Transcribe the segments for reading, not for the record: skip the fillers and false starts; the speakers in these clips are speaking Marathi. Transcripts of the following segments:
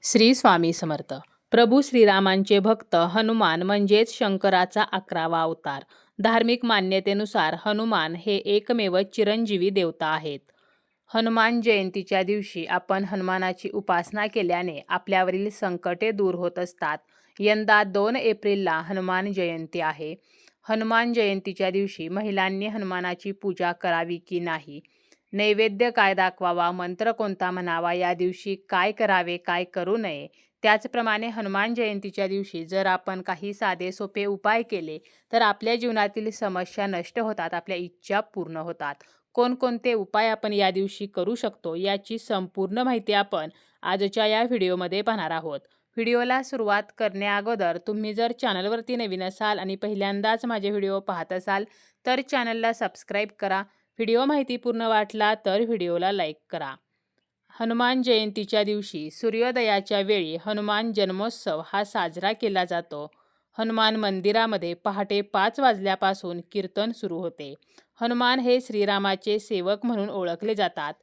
श्री स्वामी समर्थ. प्रभू श्रीरामांचे भक्त हनुमान म्हणजेच शंकराचा 11वा अवतार. धार्मिक मान्यतेनुसार हनुमान हे एकमेव चिरंजीवी देवता आहेत. हनुमान जयंतीच्या दिवशी आपण हनुमानाची उपासना केल्याने आपल्यावरील संकटे दूर होत असतात. यंदा 2 एप्रिलला हनुमान जयंती आहे. हनुमान जयंतीच्या दिवशी महिलांनी हनुमानाची पूजा करावी की नाही, नैवेद्य काय दाखवावा, मंत्र कोणता म्हणावा, या दिवशी काय करावे, काय करू नये, त्याचप्रमाणे हनुमान जयंतीच्या दिवशी जर आपण काही साधे सोपे उपाय केले तर आपल्या जीवनातील समस्या नष्ट होतात, आपल्या इच्छा पूर्ण होतात. कोणकोणते उपाय आपण या दिवशी करू शकतो याची संपूर्ण माहिती आपण आजच्या या व्हिडिओमध्ये पाहणार आहोत. व्हिडिओला सुरुवात करण्याअगोदर तुम्ही जर चॅनलवरती नवीन असाल आणि पहिल्यांदाच माझे व्हिडिओ पाहत असाल तर चॅनलला सबस्क्राईब करा. व्हिडिओ माहितीपूर्ण वाटला तर व्हिडिओला लाईक करा. हनुमान जयंतीच्या दिवशी सूर्योदयाच्या वेळी हनुमान जन्मोत्सव हा साजरा केला जातो. हनुमान मंदिरामध्ये पहाटे 5 वाजल्यापासून कीर्तन सुरू होते. हनुमान हे श्रीरामाचे सेवक म्हणून ओळखले जातात.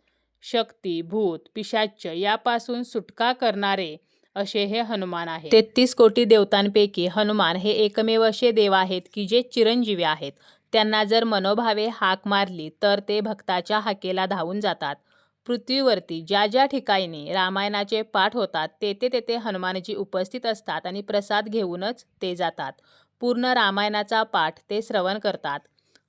शक्ती, भूत, पिशाच्च यापासून सुटका करणारे असे हे हनुमान आहे. 33 कोटी देवतांपैकी हनुमान हे एकमेव असे देव आहेत की जे चिरंजीवी आहेत. त्यांना जर मनोभावे हाक मारली तर ते भक्ताच्या हाकेला धावून जातात. पृथ्वीवरती ज्या ज्या ठिकाणी रामायणाचे पाठ होतात तेथे तेथे हनुमानजी उपस्थित असतात आणि प्रसाद घेऊनच ते जातात. पूर्ण रामायणाचा पाठ ते श्रवण करतात.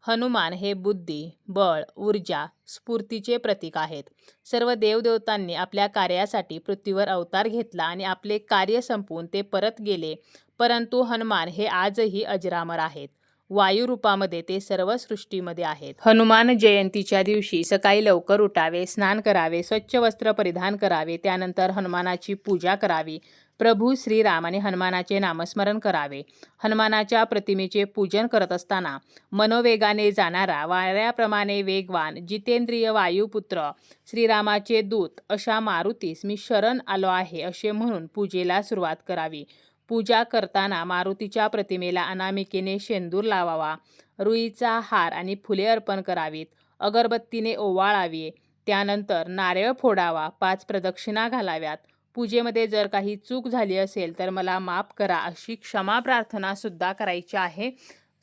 हनुमान हे बुद्धी, बळ, ऊर्जा, स्फूर्तीचे प्रतीक आहेत. सर्व देवदेवतांनी आपल्या कार्यासाठी पृथ्वीवर अवतार घेतला आणि आपले कार्य संपवून ते परत गेले, परंतु हनुमान हे आजही अजरामर आहेत. वायू रूपामध्ये ते सर्व सृष्टीमध्ये आहेत. हनुमान जयंतीच्या दिवशी सकाळी लवकर उठावे, स्नान करावे, स्वच्छ वस्त्र परिधान करावे, त्यानंतर हनुमानाची पूजा करावी. प्रभू श्रीराम आणि हनुमानाचे नामस्मरण करावे. हनुमानाच्या प्रतिमेचे पूजन करत असताना मनोवेगाने जाणारा, वाऱ्याप्रमाणे वेगवान, जितेंद्रिय वायुपुत्र, श्रीरामाचे दूत अशा मारुतीस मी शरण आलो आहे असे म्हणून पूजेला सुरुवात करावी. पूजा करताना मारुतीच्या प्रतिमेला अनामिकेने शेंदूर लावावा, रुईचा हार आणि फुले अर्पण करावीत, अगरबत्तीने ओवाळावे, त्यानंतर नारळ फोडावा, 5 प्रदक्षिणा घालाव्यात. पूजेमध्ये जर काही चूक झाली असेल तर मला माफ करा अशी क्षमा प्रार्थना सुद्धा करायची आहे.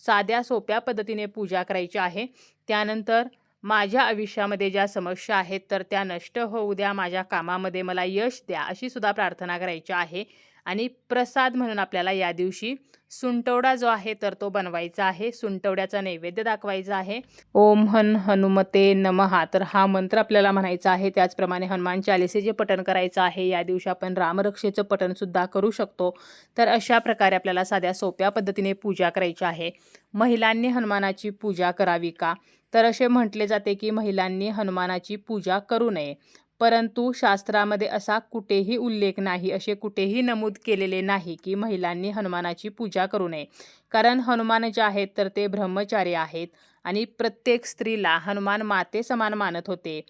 साध्या सोप्या पद्धतीने पूजा करायची आहे. त्यानंतर माझ्या आयुष्यामध्ये ज्या समस्या आहेत तर त्या नष्ट होऊ द्या, माझ्या कामामध्ये मला यश द्या अशी सुद्धा प्रार्थना करायची आहे. आणि प्रसाद म्हणून आपल्याला या दिवशी सुंटवडा जो आहे तर तो बनवायचा आहे. सुंटवड्याचा नैवेद्य दाखवायचा आहे. ओम हनुमते नमः, तर हा मंत्र आपल्याला म्हणायचा आहे. त्याचप्रमाणे हनुमान चालिसेचे पठण करायचं आहे. या दिवशी आपण रामरक्षेचं पठण सुद्धा करू शकतो. तर अशा प्रकारे आपल्याला साध्या सोप्या पद्धतीने पूजा करायची आहे. महिलांनी हनुमानाची पूजा करावी का, तर असे म्हटले जाते की महिलांनी हनुमानाची पूजा करू नये, परंतु शास्त्रामध्ये असा कुठेही उल्लेख नाही, असे कुठेही नमूद केलेले नाही की महिलांनी हनुमानाची पूजा करू नये. कारण हनुमान जे आहेत तर ते ब्रह्मचारी आहेत आणि प्रत्येक स्त्रीला हनुमान माते समान मानत होते.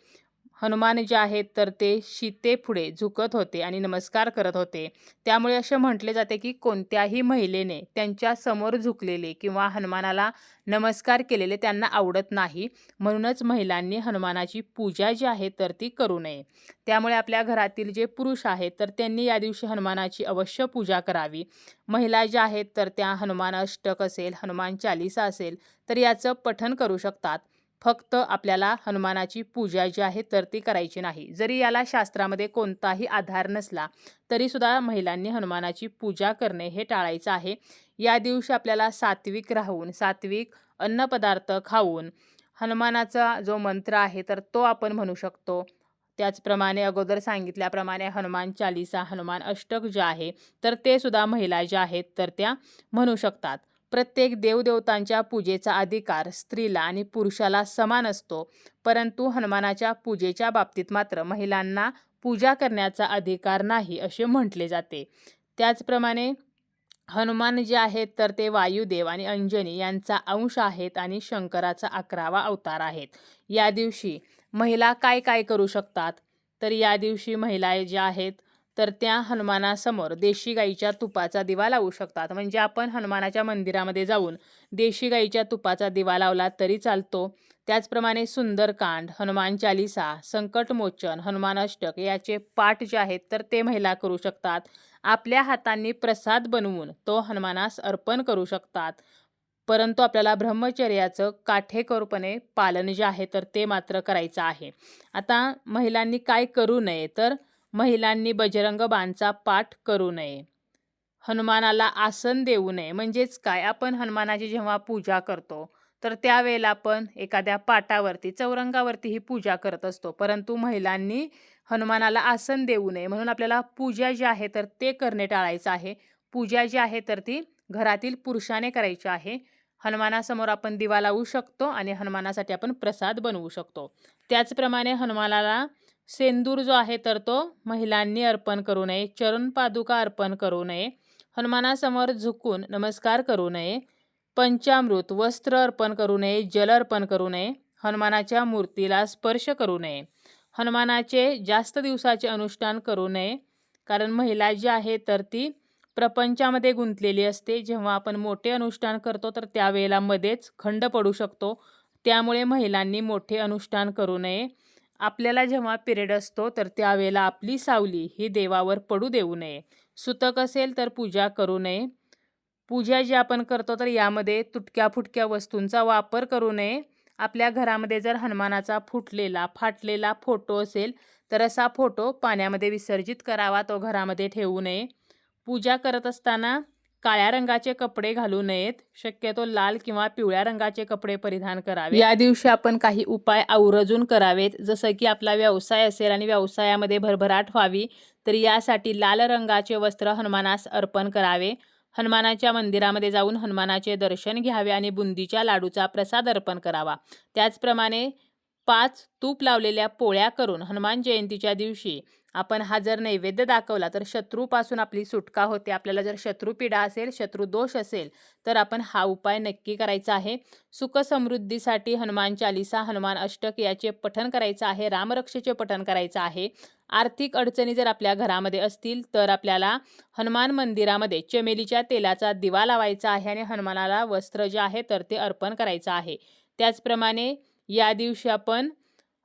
हनुमान जे आहेत तर ते सीतेपुढे झुकत होते आणि नमस्कार करत होते. त्यामुळे असे म्हटले जाते की कोणत्याही महिलेने त्यांच्या समोर झुकलेले किंवा हनुमानाला नमस्कार केलेले त्यांना आवडत नाही. म्हणूनच महिलांनी हनुमानाची पूजा जी आहे तर ती करू नये. त्यामुळे आपल्या घरातील जे पुरुष आहेत तर त्यांनी या दिवशी हनुमानाची अवश्य पूजा करावी. महिला ज्या आहेत तर त्या हनुमान अष्टक असेल, हनुमान चालिसा असेल तर याचं पठण करू शकतात. फक्त आपल्याला हनुमानाची पूजा जी आहे तर ती करायची नाही. जरी याला शास्त्रामध्ये कोणताही आधार नसला तरी सुद्धा महिलांनी हनुमानाची पूजा करणे हे टाळायचं आहे. या दिवशी आपल्याला सात्विक राहून, सात्विक अन्नपदार्थ खाऊन हनुमानाचा जो मंत्र आहे तर तो आपण म्हणू शकतो. त्याचप्रमाणे अगोदर सांगितल्याप्रमाणे हनुमान चालिसा, हनुमान अष्टक जे आहे तर ते सुद्धा महिला ज्या आहेत तर त्या म्हणू शकतात. प्रत्येक देवदेवतांच्या पूजेचा अधिकार स्त्रीला आणि पुरुषाला समान असतो, परंतु हनुमानाच्या पूजेच्या बाबतीत मात्र महिलांना पूजा करण्याचा अधिकार नाही असे म्हटले जाते. त्याचप्रमाणे हनुमान जे आहेत तर ते वायुदेव आणि अंजनी यांचा अंश आहेत आणि शंकराचा 11वा अवतार आहेत. या दिवशी महिला काय काय करू शकतात, तर या दिवशी महिला ज्या आहेत तर त्या हनुमानासमोर देशी गाईच्या तुपाचा दिवा लावू शकतात. म्हणजे आपण हनुमानाच्या मंदिरामध्ये जाऊन देशी गाईच्या तुपाचा दिवा लावला तरी चालतो. त्याचप्रमाणे सुंदरकांड, हनुमान चालीसा, संकटमोचन, हनुमान अष्टक याचे पाठ जे आहेत तर ते महिला करू शकतात. आपल्या हातांनी प्रसाद बनवून तो हनुमानास अर्पण करू शकतात. परंतु आपल्याला ब्रह्मचर्याचं काटेकोरपणे पालन जे आहे तर ते मात्र करायचं आहे. आता महिलांनी काय करू नये, तर महिलांनी बजरंग बाणचा पाठ करू नये. हनुमानाला आसन देऊ नये. म्हणजेच काय, आपण हनुमानाची जेव्हा पूजा करतो तर त्यावेळेला आपण एखाद्या पाटावरती, चौरंगावरती ही पूजा करत असतो. परंतु महिलांनी हनुमानाला आसन देऊ नये. म्हणून आपल्याला पूजा जी आहे तर ते करणे टाळायचं आहे. पूजा जी आहे तर ती घरातील पुरुषाने करायची आहे. हनुमानासमोर आपण दिवा लावू शकतो आणि हनुमानासाठी आपण प्रसाद बनवू शकतो. त्याचप्रमाणे हनुमानाला सेंदूर जो आहे तर तो महिलांनी अर्पण करू नये. चरण पादुका अर्पण करू नये. हनुमानासमोर झुकून नमस्कार करू नये. पंचामृत, वस्त्र अर्पण करू नये. जल अर्पण करू नये. हनुमानाच्या मूर्तीला स्पर्श करू नये. हनुमानाचे जास्त दिवसाचे अनुष्ठान करू नये. कारण महिला जी आहे तर ती प्रपंचामध्ये गुंतलेली असते. जेव्हा आपण मोठे अनुष्ठान करतो तर त्यावेळेला मध्येच खंड पडू शकतो. त्यामुळे महिलांनी मोठे अनुष्ठान करू नये. आपल्याला जेव्हा पिरियड असतो तर त्यावेळेला आपली सावली ही देवावर पडू देऊ नये. सुतक असेल तर पूजा करू नये. पूजा जी आपण करतो तर यामध्ये तुटक्या फुटक्या वस्तूंचा वापर करू नये. आपल्या घरामध्ये जर हनुमानाचा फुटलेला, फाटलेला फोटो असेल तर असा फोटो पाण्यामध्ये विसर्जित करावा. तो घरामध्ये ठेवू नये. पूजा करत असताना काळ्या रंगाचे कपडे घालू नयेत. शक्यतो लाल किंवा पिवळ्या रंगाचे कपडे परिधान करावे. या दिवशी आपण काही उपाय आवर्जून करावेत. जसं की आपला व्यवसाय असेल आणि व्यवसायामध्ये भरभराट व्हावी तर यासाठी लाल रंगाचे वस्त्र हनुमानास अर्पण करावे. हनुमानाच्या मंदिरामध्ये जाऊन हनुमानाचे दर्शन घ्यावे आणि बुंदीच्या लाडूचा प्रसाद अर्पण करावा. त्याचप्रमाणे 5 तूप लावलेल्या पोळ्या करून हनुमान जयंतीच्या दिवशी आपण हा जर नैवेद्य दाखवला तर शत्रूपासून आपली सुटका होते. आपल्याला जर शत्रुपीडा असेल, शत्रुदोष असेल तर आपण हा उपाय नक्की करायचा आहे. सुख समृद्धीसाठी हनुमान चालीसा, हनुमान अष्टक याचे पठण करायचं आहे. रामरक्षेचे पठण करायचं आहे. आर्थिक अडचणी जर आपल्या घरामध्ये असतील तर आपल्याला हनुमान मंदिरामध्ये चमेलीच्या तेलाचा दिवा लावायचा आहे आणि हनुमानाला वस्त्र जे आहे तर ते अर्पण करायचं आहे. त्याचप्रमाणे या दिवशी आपण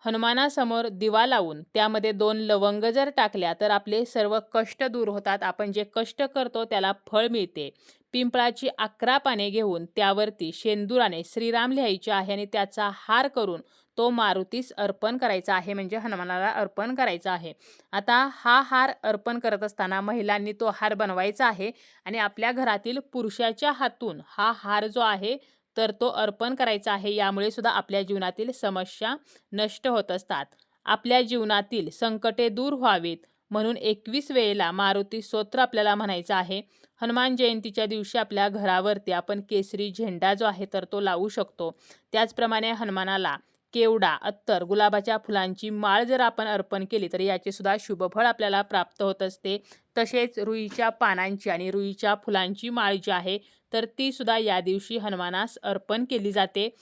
हनुमानासमोर दिवा लावून त्यामध्ये 2 लवंग जर टाकल्या तर आपले सर्व कष्ट दूर होतात. आपण जे कष्ट करतो त्याला फळ मिळते. पिंपळाची 11 पाने घेऊन त्यावरती शेंदुराने श्रीराम लिहायचे आहे आणि त्याचा हार करून तो मारुतीस अर्पण करायचा आहे. म्हणजे हनुमानाला अर्पण करायचा आहे. आता हा हार अर्पण करत असताना महिलांनी तो हार बनवायचा आहे आणि आपल्या घरातील पुरुषाच्या हातून हा हार जो आहे तर तो अर्पण करायचा आहे. यामुळे सुद्धा आपल्या जीवनातील समस्या नष्ट होत असतात. आपल्या जीवनातील संकटे दूर व्हावीत म्हणून 21 वेळेला मारुती स्तोत्र आपल्याला म्हणायचं आहे. हनुमान जयंतीच्या दिवशी आपल्या घरावरती आपण केसरी झेंडा जो आहे तर तो लावू शकतो. त्याचप्रमाणे हनुमानाला केवडा, अत्तर, गुलाबाच्या फुलांची माळ जर आपण अर्पण केली तर याचे सुद्धा शुभफळ आपल्याला प्राप्त होत असते. तसेच रुईच्या पानांची आणि रुईच्या फुलांची माळ जी आहे तर ती सुद्धा या दिवशी हनुमानास अर्पण केली जाते.